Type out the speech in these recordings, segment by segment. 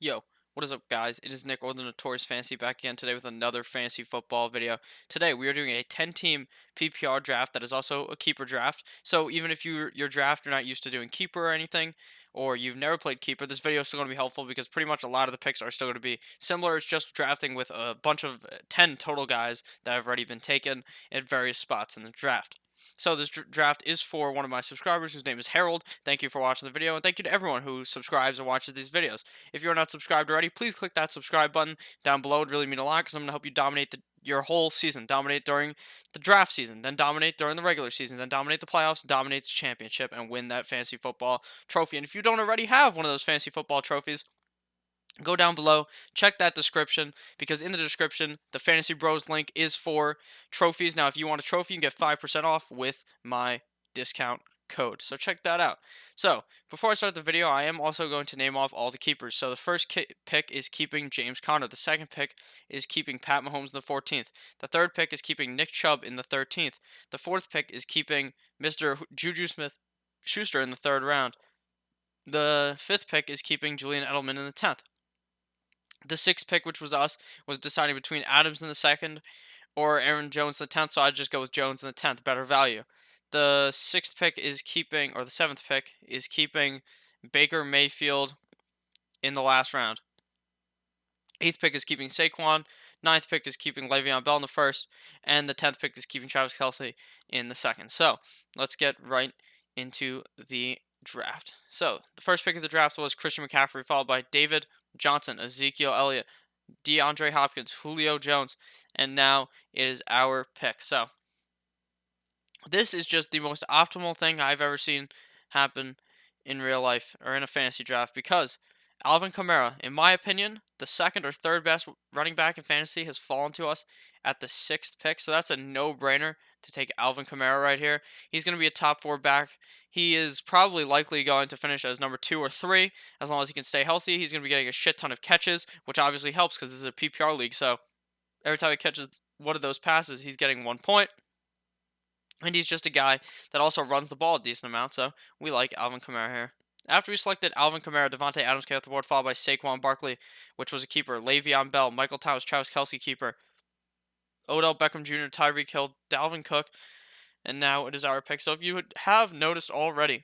Yo, what is up, guys? It is Nick or the Notorious Fantasy back again today with another fantasy football video. Today we are doing a 10-team PPR draft that is also a keeper draft. So even if your draft you're not used to doing keeper or anything, or you've never played keeper, this video is still going to be helpful because pretty much a lot of the picks are still going to be similar. It's just drafting with a bunch of 10 total guys that have already been taken at various spots in the draft. So this draft is for one of my subscribers whose name is Harold. Thank you for watching the video, and thank you to everyone who subscribes and watches these videos. If you're not subscribed already, please click that subscribe button down below. It would really mean a lot because I'm going to help you dominate your whole season. Dominate during the draft season, then dominate during the regular season, then dominate the playoffs, dominate the championship, and win that fantasy football trophy. And if you don't already have one of those fantasy football trophies, go down below, check that description, because in the description, the Fantasy Bros link is for trophies. Now, if you want a trophy, you can get 5% off with my discount code. So check that out. So, before I start the video, I am also going to name off all the keepers. So the first pick is keeping James Conner. The second pick is keeping Pat Mahomes in the 14th. The third pick is keeping Nick Chubb in the 13th. The fourth pick is keeping Mr. Juju Smith-Schuster in the third round. The fifth pick is keeping Julian Edelman in the 10th. The sixth pick, which was us, was deciding between Adams in the second or Aaron Jones in the 10th, so I'd just go with Jones in the 10th, better value. The sixth pick is keeping, or the seventh pick is keeping Baker Mayfield in the last round. Eighth pick is keeping Saquon. Ninth pick is keeping Le'Veon Bell in the first. And the 10th pick is keeping Travis Kelce in the second. So, let's get right into the draft. So, the first pick of the draft was Christian McCaffrey, followed by David Johnson, Ezekiel Elliott, DeAndre Hopkins, Julio Jones, and now it is our pick. So, this is just the most optimal thing I've ever seen happen in real life or in a fantasy draft because Alvin Kamara, in my opinion, the second or third best running back in fantasy, has fallen to us at the sixth pick. So that's a no-brainer to take Alvin Kamara right here. He's going to be a top four back. He is probably likely going to finish as number 2 or 3 as long as he can stay healthy. He's going to be getting a shit ton of catches, which obviously helps because this is a PPR league. So every time he catches one of those passes, he's getting 1 point. And he's just a guy that also runs the ball a decent amount, so we like Alvin Kamara here. After we selected Alvin Kamara, Devontae Adams came off the board, followed by Saquon Barkley, which was a keeper, Le'Veon Bell, Michael Thomas, Travis Kelce keeper, Odell Beckham Jr., Tyreek Hill, Dalvin Cook, and now it is our pick. So if you have noticed already,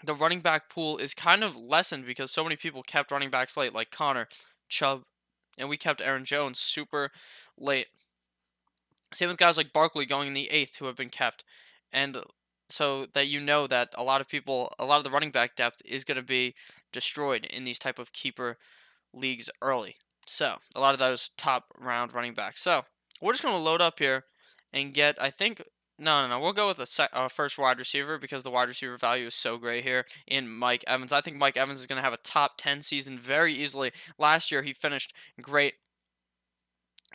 the running back pool is kind of lessened because so many people kept running backs late, like Connor, Chubb, and we kept Aaron Jones super late. Same with guys like Barkley going in the 8th who have been kept. And so that you know that a lot of the running back depth is going to be destroyed in these type of keeper leagues early. So, a lot of those top round running backs. So, we're just going to load up here and get, I think, no. We'll go with a first wide receiver because the wide receiver value is so great here in Mike Evans. I think Mike Evans is going to have a top 10 season very easily. Last year, he finished great.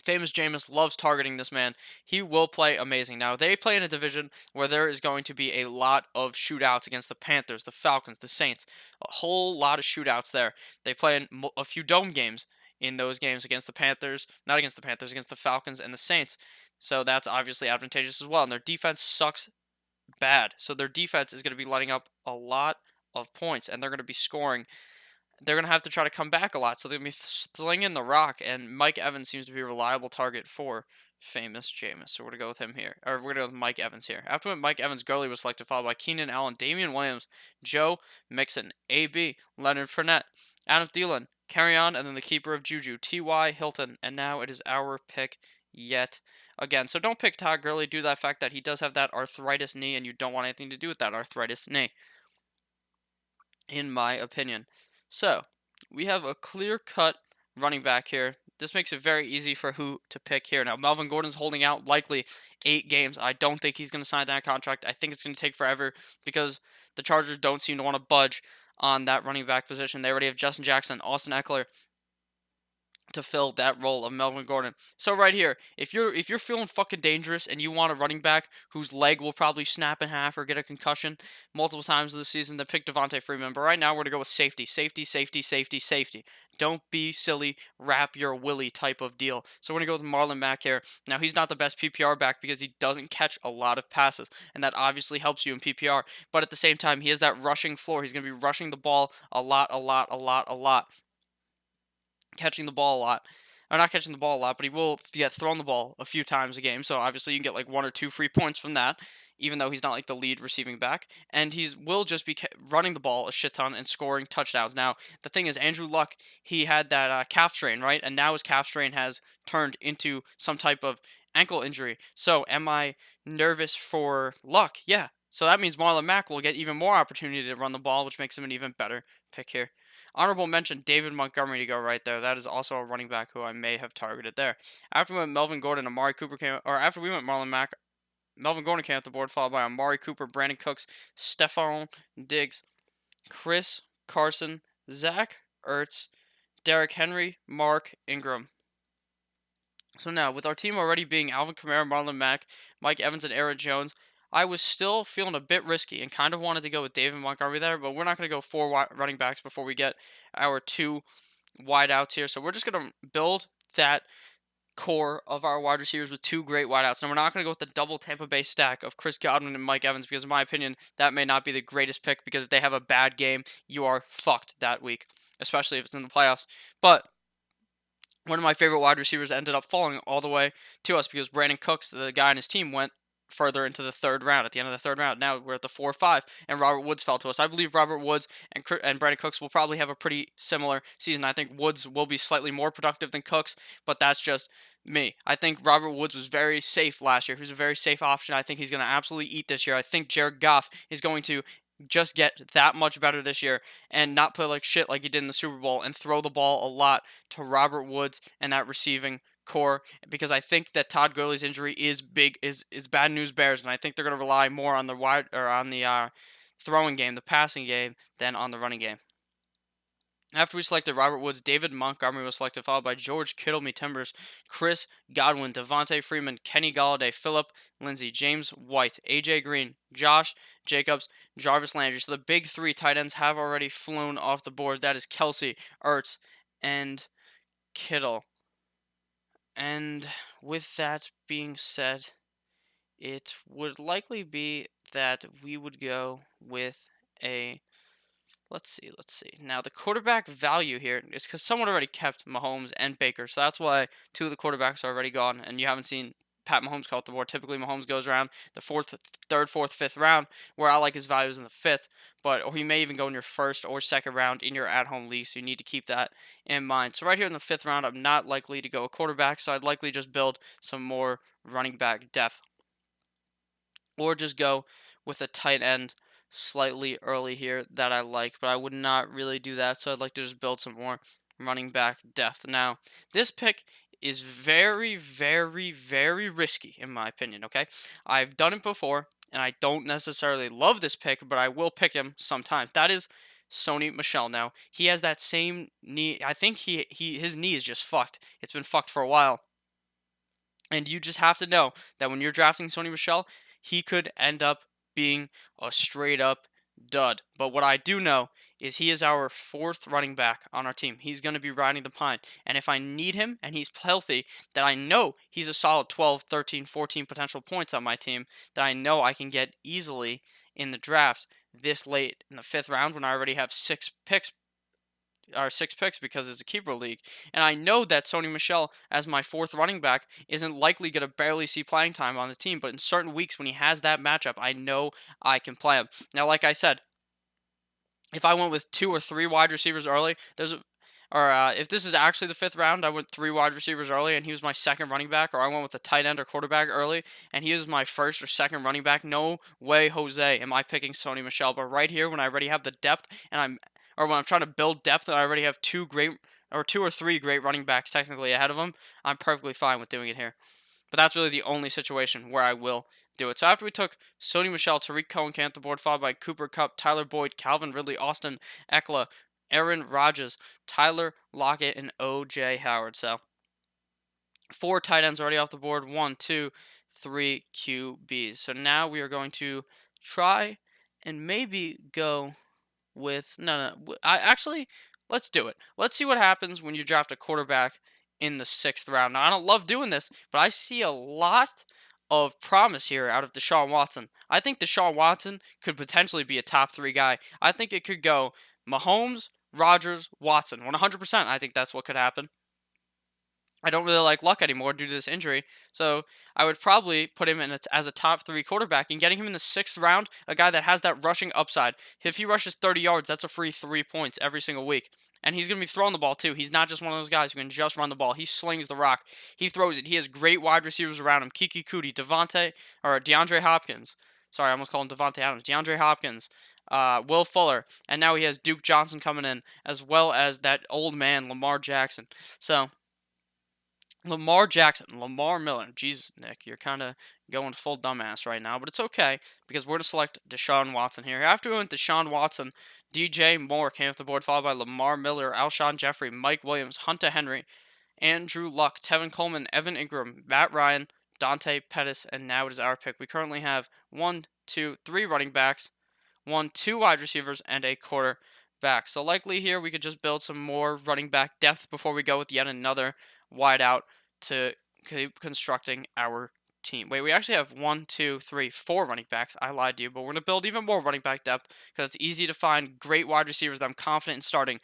Famous Jameis loves targeting this man. He will play amazing. Now, they play in a division where there is going to be a lot of shootouts against the Panthers, the Falcons, the Saints. A whole lot of shootouts there. They play in a few dome games in those games against the Panthers. Not against the Panthers, against the Falcons and the Saints. So that's obviously advantageous as well. And their defense sucks bad. So their defense is going to be letting up a lot of points. And they're going to be scoring. They're going to have to try to come back a lot, so they're going to be slinging the rock, and Mike Evans seems to be a reliable target for famous Jameis. So we're going to go with him here, or we're going to go with Mike Evans here. After Mike Evans, Gurley was selected, followed by Keenan Allen, Damian Williams, Joe Mixon, AB, Leonard Fournette, Adam Thielen, carry on, and then the keeper of Juju, T.Y. Hilton, and now it is our pick yet again. So don't pick Todd Gurley due to that fact that he does have that arthritis knee, and you don't want anything to do with that arthritis knee, in my opinion. So, we have a clear-cut running back here. This makes it very easy for who to pick here. Now, Melvin Gordon's holding out likely 8 games. I don't think he's going to sign that contract. I think it's going to take forever because the Chargers don't seem to want to budge on that running back position. They already have Justin Jackson, Austin Eckler, to fill that role of Melvin Gordon. So right here, if you're feeling fucking dangerous and you want a running back whose leg will probably snap in half or get a concussion multiple times this season, then pick Devontae Freeman. But right now we're gonna go with safety, safety, safety, safety, safety. Don't be silly, wrap your willy type of deal. So we're gonna go with Marlon Mack here. Now he's not the best PPR back because he doesn't catch a lot of passes, and that obviously helps you in PPR. But at the same time, he has that rushing floor. He's gonna be rushing the ball a lot, a lot, a lot, a lot, catching the ball a lot. Or not catching the ball a lot, but he will get thrown the ball a few times a game. So obviously you can get like 1 or 2 free points from that, even though he's not like the lead receiving back. And he will just be running the ball a shit ton and scoring touchdowns. Now the thing is, Andrew Luck, he had that calf strain, right? And now his calf strain has turned into some type of ankle injury. So am I nervous for Luck? Yeah. So that means Marlon Mack will get even more opportunity to run the ball, which makes him an even better pick here. Honorable mention, David Montgomery to go right there. That is also a running back who I may have targeted there. After we went Melvin Gordon, Amari Cooper came, or after we went Marlon Mack, Melvin Gordon came off the board, followed by Amari Cooper, Brandon Cooks, Stephon Diggs, Chris Carson, Zach Ertz, Derrick Henry, Mark Ingram. So now, with our team already being Alvin Kamara, Marlon Mack, Mike Evans, and Aaron Jones, I was still feeling a bit risky and kind of wanted to go with David Montgomery there, but we're not going to go 4 running backs before we get our 2 wideouts here. So we're just going to build that core of our wide receivers with 2 great wideouts. And we're not going to go with the double Tampa Bay stack of Chris Godwin and Mike Evans because, in my opinion, that may not be the greatest pick because if they have a bad game, you are fucked that week, especially if it's in the playoffs. But one of my favorite wide receivers ended up falling all the way to us because Brandon Cooks, the guy on his team, went further into the 3rd round at the end of the 3rd round. Now we're at the 4-5, and Robert Woods fell to us. I believe Robert Woods and Brandon Cooks will probably have a pretty similar season. I think Woods will be slightly more productive than Cooks, but that's just me. I think Robert Woods was very safe last year. He was a very safe option. I think he's going to absolutely eat this year. I think Jared Goff is going to just get that much better this year and not play like shit like he did in the Super Bowl and throw the ball a lot to Robert Woods and that receiving core because I think that Todd Gurley's injury is bad news bears, and I think they're going to rely more on the wide or on the throwing game, the passing game, than on the running game. After we selected Robert Woods, David Montgomery was selected, followed by George Kittle, me Timbers, Chris Godwin, Devontae Freeman, Kenny Galladay, Phillip Lindsay, James White, AJ Green, Josh Jacobs, Jarvis Landry. So the big 3 tight ends have already flown off the board. That is Kelsey, Ertz, and Kittle. And with that being said, it would likely be that we would go with a let's see. Now the quarterback value here is because someone already kept Mahomes and Baker, so that's why 2 of the quarterbacks are already gone, and you haven't seen Pat Mahomes come off the board. Typically, Mahomes goes around the 3rd, 4th, 5th round, where I like his values in the 5th, or he may even go in your 1st or 2nd round in your at-home league, so you need to keep that in mind. So right here in the 5th round, I'm not likely to go a quarterback, so I'd likely just build some more running back depth or just go with a tight end slightly early here that I like, but I would not really do that, so I'd like to just build some more running back depth. Now, this pick is very, very, very risky, in my opinion, okay? I've done it before, and I don't necessarily love this pick, but I will pick him sometimes. That is Sony Michel. Now, he has that same knee. I think his knee is just fucked. It's been fucked for a while. And you just have to know that when you're drafting Sony Michel, he could end up being a straight up dud. But what I do know is he is our 4th running back on our team. He's going to be riding the pine. And if I need him and he's healthy, then I know he's a solid 12, 13, 14 potential points on my team that I know I can get easily in the draft this late in the 5th round when I already have 6 picks because it's a keeper league. And I know that Sony Michel, as my 4th running back, isn't likely going to barely see playing time on the team. But in certain weeks when he has that matchup, I know I can play him. Now, like I said, if I went with 2 or 3 wide receivers early, if this is actually the 5th round, I went 3 wide receivers early and he was my 2nd running back, or I went with a tight end or quarterback early and he was my 1st or 2nd running back, no way, Jose, am I picking Sony Michel. But right here, when I already have the depth when I'm trying to build depth and I already have 2 or 3 great running backs technically ahead of him, I'm perfectly fine with doing it here. But that's really the only situation where I will do it. So after we took Sony Michel, Tariq Cohen came off the board, followed by Cooper Kupp, Tyler Boyd, Calvin Ridley, Austin Eckler, Aaron Rodgers, Tyler Lockett, and O.J. Howard. So 4 tight ends already off the board. 1, 2, 3 QBs. So now we are going to try and maybe go with I actually let's do it. Let's see what happens when you draft a quarterback in the 6th round. Now I don't love doing this, but I see a lot of promise here out of Deshaun Watson. I think Deshaun Watson could potentially be a top 3 guy. I think it could go Mahomes, Rodgers, Watson. 100%. I think that's what could happen. I don't really like Luck anymore due to this injury. So I would probably put him in as a top 3 quarterback and getting him in the 6th round, a guy that has that rushing upside. If he rushes 30 yards, that's a free 3 points every single week. And he's going to be throwing the ball too. He's not just one of those guys who can just run the ball. He slings the rock. He throws it. He has great wide receivers around him. Kiki Cootie, DeAndre Hopkins. Sorry, I almost called him Devontae Adams. DeAndre Hopkins, Will Fuller, and now he has Duke Johnson coming in, as well as that old man Lamar Jackson. So Lamar Jackson, Lamar Miller. Jeez, Nick, you're kind of going full dumbass right now, but it's okay because we're going to select Deshaun Watson here. After we went Deshaun Watson, DJ Moore came off the board, followed by Lamar Miller, Alshon Jeffrey, Mike Williams, Hunter Henry, Andrew Luck, Tevin Coleman, Evan Ingram, Matt Ryan, Dante Pettis, and now it is our pick. We currently have 1, 2, 3 running backs, 1, 2 wide receivers, and a quarterback. So likely here we could just build some more running back depth before we go with yet another wideout to keep constructing our team. Wait, we actually have 1, 2, 3, 4 running backs. I lied to you, but we're going to build even more running back depth because it's easy to find great wide receivers that I'm confident in starting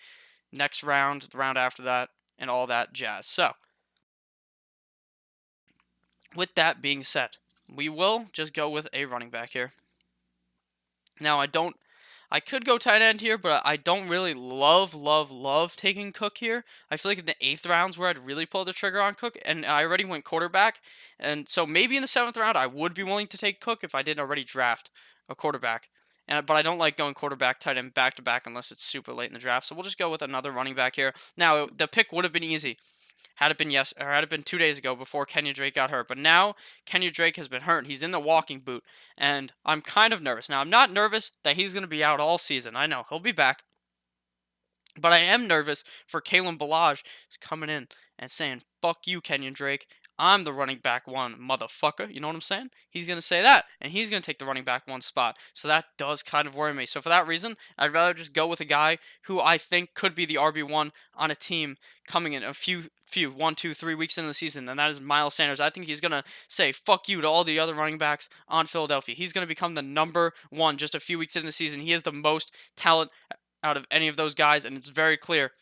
next round, the round after that, and all that jazz. So, with that being said, we will just go with a running back here. Now, I could go tight end here, but I don't really love taking Cook here. I feel like in the 8th rounds where I'd really pull the trigger on Cook, and I already went quarterback, and so maybe in the 7th round I would be willing to take Cook if I didn't already draft a quarterback. But I don't like going quarterback, tight end back to back unless it's super late in the draft. So we'll just go with another running back here. Now the pick would have been easy had it been 2 days ago before Kenyon Drake got hurt. But now Kenyon Drake has been hurt. He's in the walking boot, and I'm kind of nervous. Now I'm not nervous that he's going to be out all season. I know he'll be back, but I am nervous for Kalen Ballage coming in and saying, "Fuck you, Kenyon Drake. I'm the running back 1, motherfucker." You know what I'm saying? He's going to say that, and he's going to take the running back 1 spot. So that does kind of worry me. So for that reason, I'd rather just go with a guy who I think could be the RB1 on a team coming in a few 1, 2, 3 weeks into the season, and that is Miles Sanders. I think he's going to say fuck you to all the other running backs on Philadelphia. He's going to become the number 1 just a few weeks into the season. He has the most talent out of any of those guys, and it's very clear.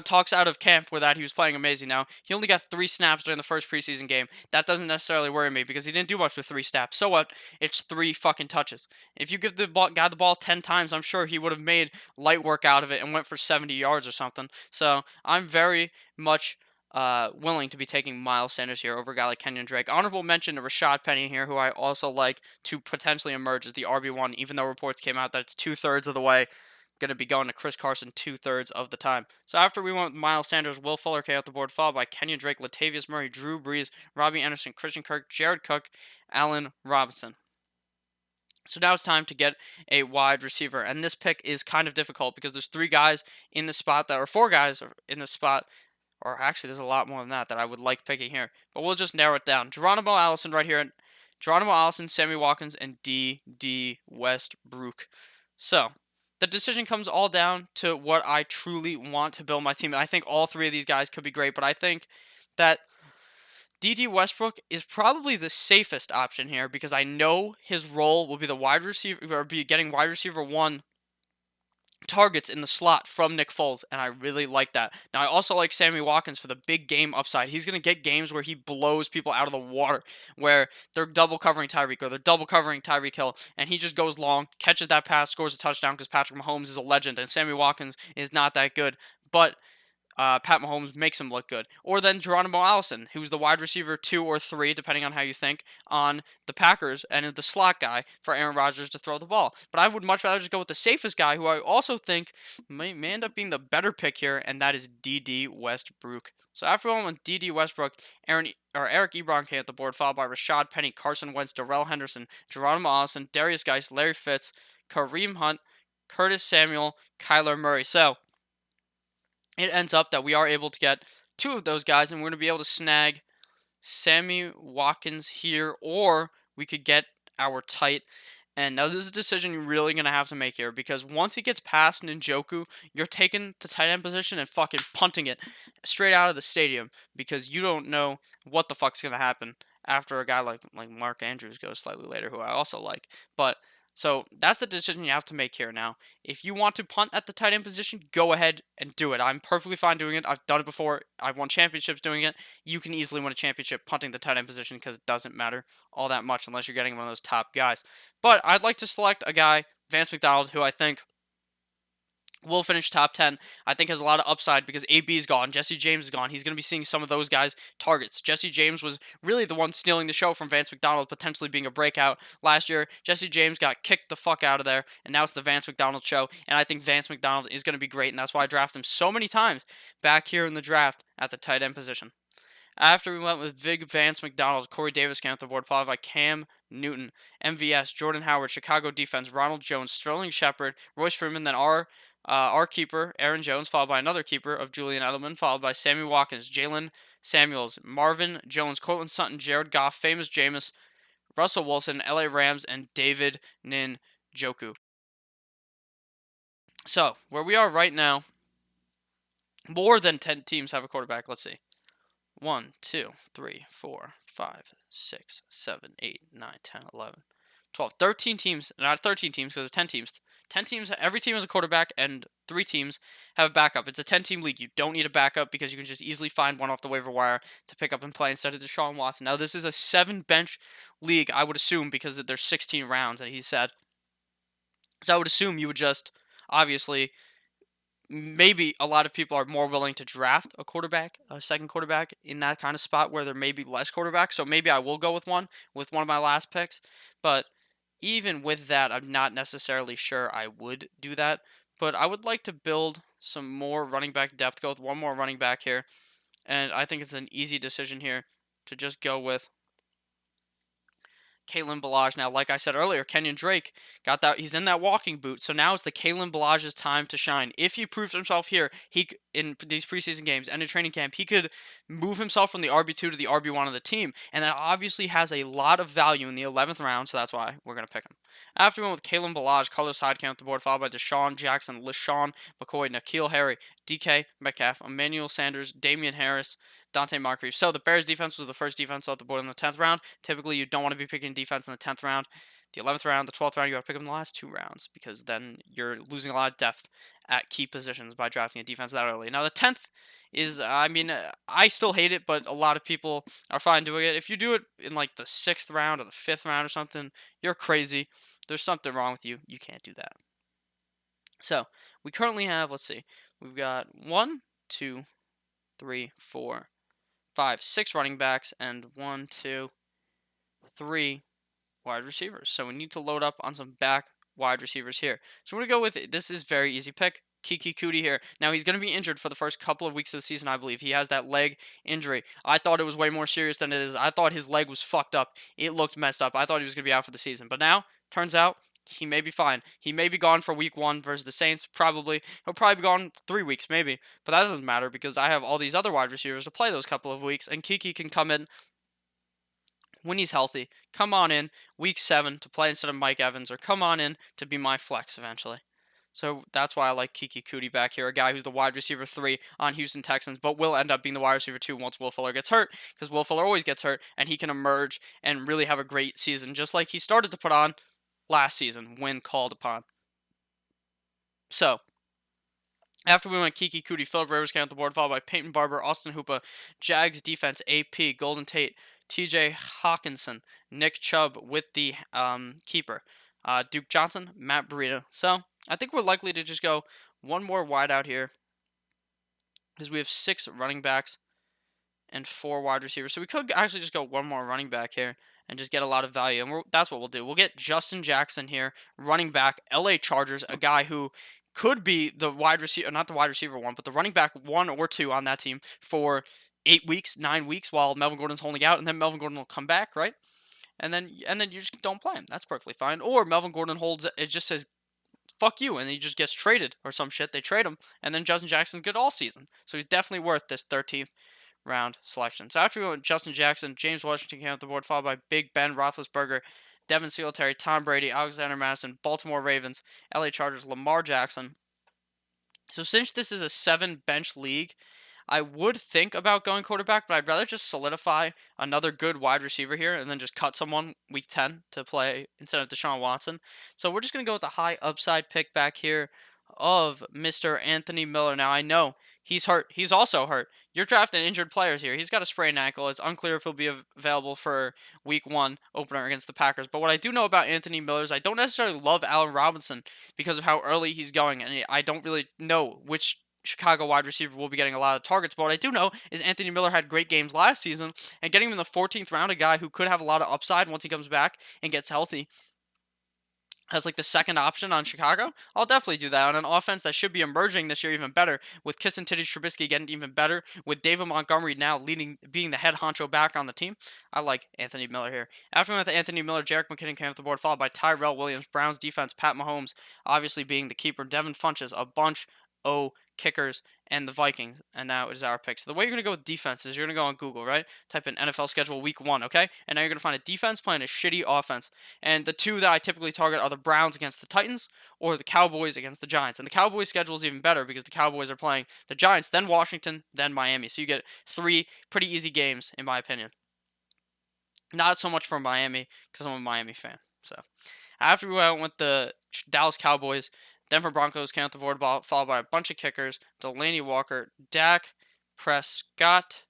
Talks out of camp where that he was playing amazing. Now he only got 3 snaps during the first preseason game. That doesn't necessarily worry me because he didn't do much with 3 snaps. So what? It's 3 fucking touches. If you give the guy the ball 10 times, I'm sure he would have made light work out of it and went for 70 yards or something. So I'm very much willing to be taking Miles Sanders here over a guy like Kenyon Drake. Honorable mention to Rashad Penny here, who I also like to potentially emerge as the RB1, even though reports came out that it's 2/3 of the way going to be going to Chris Carson 2/3 of the time. So after we went with Miles Sanders, Will Fuller came out the board, followed by Kenyon Drake, Latavius Murray, Drew Brees, Robbie Anderson, Christian Kirk, Jared Cook, Allen Robinson. So now it's time to get a wide receiver, and this pick is kind of difficult because there's 3 guys in the spot that, or 4 guys in the spot, or actually there's a lot more than that I would like picking here. But we'll just narrow it down. Geronimo Allison right here, Geronimo Allison, Sammy Watkins, and D.D. Westbrook. So the decision comes all down to what I truly want to build my team. And I think all 3 of these guys could be great, but I think that D.D. Westbrook is probably the safest option here because I know his role will be the wide receiver, or be getting wide receiver 1 targets in the slot from Nick Foles, and I really like that. Now, I also like Sammy Watkins for the big game upside. He's going to get games where he blows people out of the water, where they're double covering Tyreek, or they're double covering Tyreek Hill, and he just goes long, catches that pass, scores a touchdown because Patrick Mahomes is a legend, and Sammy Watkins is not that good. But Pat Mahomes makes him look good. Or then Geronimo Allison, who's the wide receiver 2 or 3, depending on how you think, on the Packers, and is the slot guy for Aaron Rodgers to throw the ball. But I would much rather just go with the safest guy, who I also think may end up being the better pick here, and that is D.D. Westbrook. So after one with D.D. Westbrook, Eric Ebron came at the board, followed by Rashad Penny, Carson Wentz, Darrell Henderson, Geronimo Allison, Darius Geis, Larry Fitz, Kareem Hunt, Curtis Samuel, Kyler Murray. So it ends up that we are able to get two of those guys, and we're going to be able to snag Sammy Watkins here, or we could get our tight. And now this is a decision you're really going to have to make here, because once he gets past Njoku, you're taking the tight end position and fucking punting it straight out of the stadium, because you don't know what the fuck's going to happen after a guy like Mark Andrews goes slightly later, who I also like. But so that's the decision you have to make here now. If you want to punt at the tight end position, go ahead and do it. I'm perfectly fine doing it. I've done it before. I've won championships doing it. You can easily win a championship punting the tight end position, because it doesn't matter all that much unless you're getting one of those top guys. But I'd like to select a guy, Vance McDonald, who I think will finish top 10. I think has a lot of upside because AB is gone. Jesse James is gone. He's going to be seeing some of those guys' targets. Jesse James was really the one stealing the show from Vance McDonald, potentially being a breakout last year. Jesse James got kicked the fuck out of there, and now it's the Vance McDonald show. And I think Vance McDonald is going to be great, and that's why I draft him so many times back here in the draft at the tight end position. After we went with Vig Vance McDonald, Corey Davis came off the board, followed by Cam Newton, MVS, Jordan Howard, Chicago defense, Ronald Jones, Sterling Shepard, Royce Freeman, then our keeper, Aaron Jones, followed by another keeper of Julian Edelman, followed by Sammy Watkins, Jalen Samuels, Marvin Jones, Cortland Sutton, Jared Goff, Famous Jameis, Russell Wilson, LA Rams, and David Njoku. So, where we are right now, more than 10 teams have a quarterback. Let's see. 1, 2, 3, 4, 5, 6, 7, 8, 9, 10, 11, 12, 13 teams, not 13 teams because there's 10 teams. 10 teams, every team has a quarterback, and 3 teams have a backup. It's a 10-team league. You don't need a backup because you can just easily find one off the waiver wire to pick up and play instead of Deshaun Watson. Now, this is a 7-bench league, I would assume, because there's 16 rounds, that he said. So I would assume you would just, obviously, maybe a lot of people are more willing to draft a second quarterback in that kind of spot where there may be less quarterbacks. So maybe I will go with one of my last picks. But even with that, I'm not necessarily sure I would do that. But I would like to build some more running back depth, go with one more running back here. And I think it's an easy decision here to just go with Kalen Ballage. Now, like I said earlier, Kenyon Drake got that. He's in that walking boot, so now it's the Kalen Ballage's time to shine. If he proves himself here, in these preseason games and in training camp, he could move himself from the RB2 to the RB1 of the team, and that obviously has a lot of value in the 11th round. So that's why we're gonna pick him. After we went with Kalen Ballage, color side count the board, followed by Deshaun Jackson, LaShawn McCoy, N'Keal Harry, DK Metcalf, Emmanuel Sanders, Damian Harris, Dante Moncrief. So the Bears defense was the first defense off the board in the 10th round. Typically, you don't want to be picking defense in the 10th round. The 11th round, the 12th round, you got to pick them in the last 2 rounds because then you're losing a lot of depth at key positions by drafting a defense that early. Now, the 10th is, I still hate it, but a lot of people are fine doing it. If you do it in like the 6th round or the 5th round or something, you're crazy. There's something wrong with you. You can't do that. So, we currently have, let's see, we've got 1, 2, 3, 4, 5, 6 running backs, and 1, 2, 3 wide receivers. So we need to load up on some back wide receivers here. So we're going to go with, this is very easy pick, Kiki Kuti here. Now he's going to be injured for the first couple of weeks of the season, I believe. He has that leg injury. I thought it was way more serious than it is. I thought his leg was fucked up. It looked messed up. I thought he was going to be out for the season. But now, turns out, he may be fine. He may be gone for week 1 versus the Saints, probably. He'll probably be gone 3 weeks, maybe. But that doesn't matter because I have all these other wide receivers to play those couple of weeks, and Kiki can come in when he's healthy. Come on in week 7 to play instead of Mike Evans, or come on in to be my flex eventually. So that's why I like Kiki Kuti back here, a guy who's the wide receiver 3 on Houston Texans, but will end up being the wide receiver 2 once Will Fuller gets hurt, because Will Fuller always gets hurt, and he can emerge and really have a great season, just like he started to put on last season when called upon. So, after we went Kiki Kuti, Philip Rivers came off the board, followed by Peyton Barber, Austin Hooper, Jags defense, AP, Golden Tate, TJ Hawkinson, Nick Chubb with the keeper, Duke Johnson, Matt Breida. So, I think we're likely to just go one more wide out here because we have 6 running backs and 4 wide receivers. So we could actually just go one more running back here and just get a lot of value. And that's what we'll do. We'll get Justin Jackson here, running back, LA Chargers, a guy who could be the wide receiver, not the wide receiver 1, but the running back 1 or 2 on that team for 8 weeks, 9 weeks while Melvin Gordon's holding out, and then Melvin Gordon will come back, right? And then you just don't play him. That's perfectly fine. Or Melvin Gordon holds, it just says fuck you, and he just gets traded or some shit. They trade him, and then Justin Jackson's good all season. So he's definitely worth this 13th round selection. So after we went with Justin Jackson, James Washington came off the board, followed by Big Ben Roethlisberger, Devin Singletary, Tom Brady, Alexander Madison, Baltimore Ravens, LA Chargers, Lamar Jackson. So since this is a 7 bench league, I would think about going quarterback, but I'd rather just solidify another good wide receiver here and then just cut someone week 10 to play instead of Deshaun Watson. So we're just going to go with the high upside pick back here of Mr. Anthony Miller. Now, I know he's hurt. He's also hurt. You're drafting injured players here. He's got a sprained ankle. It's unclear if he'll be available for week 1 opener against the Packers. But what I do know about Anthony Miller is I don't necessarily love Allen Robinson because of how early he's going, and I don't really know which Chicago wide receiver will be getting a lot of targets. But what I do know is Anthony Miller had great games last season, and getting him in the 14th round, a guy who could have a lot of upside once he comes back and gets healthy, as like the second option on Chicago, I'll definitely do that on an offense that should be emerging this year even better, with Kiss and Titty Trubisky getting even better, with David Montgomery now being the head honcho back on the team. I like Anthony Miller here. After we went to Anthony Miller, Jerick McKinnon came off the board, followed by Tyrell Williams, Browns defense, Pat Mahomes, obviously being the keeper, Devin Funches, a bunch of kickers, and the Vikings, and now it is our pick. So the way you're going to go with defense is you're going to go on Google, right? Type in NFL schedule week 1, okay? And now you're going to find a defense playing a shitty offense. And the two that I typically target are the Browns against the Titans or the Cowboys against the Giants. And the Cowboys schedule is even better because the Cowboys are playing the Giants, then Washington, then Miami. So you get 3 pretty easy games, in my opinion. Not so much for Miami because I'm a Miami fan. So after we went with the Dallas Cowboys, Denver Broncos came out the board, followed by a bunch of kickers: Delaney Walker, Dak Prescott,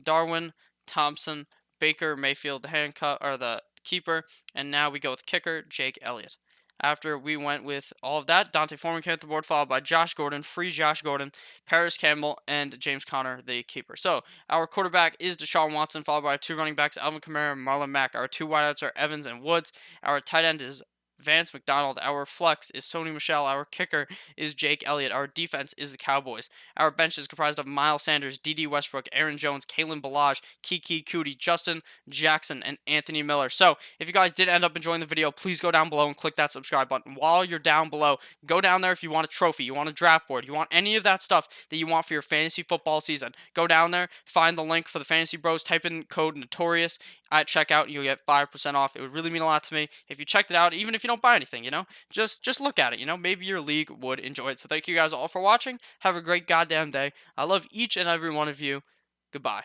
Darwin Thompson, Baker Mayfield, the handcuff or the keeper, and now we go with kicker Jake Elliott. After we went with all of that, Dante Foreman came off the board, followed by Josh Gordon, free Josh Gordon, Paris Campbell, and James Conner, the keeper. So our quarterback is Deshaun Watson, followed by 2 running backs, Alvin Kamara and Marlon Mack. Our 2 wideouts are Evans and Woods. Our tight end is Vance McDonald. Our flex is Sony Michel. Our kicker is Jake Elliott. Our defense is the Cowboys. Our bench is comprised of Miles Sanders, D.D. Westbrook, Aaron Jones, Kalen Ballage, Kiki Cootie, Justin Jackson, and Anthony Miller. So if you guys did end up enjoying the video, please go down below and click that subscribe button. While you're down below, go down there if you want a trophy, you want a draft board, you want any of that stuff that you want for your fantasy football season. Go down there, find the link for the Fantasy Bros, type in code Notorious at checkout, and you'll get 5% off. It would really mean a lot to me if you checked it out, even if you don't buy anything, just look at it, maybe your league would enjoy it. So thank you guys all for watching. Have a great goddamn day. I love each and every one of you. Goodbye.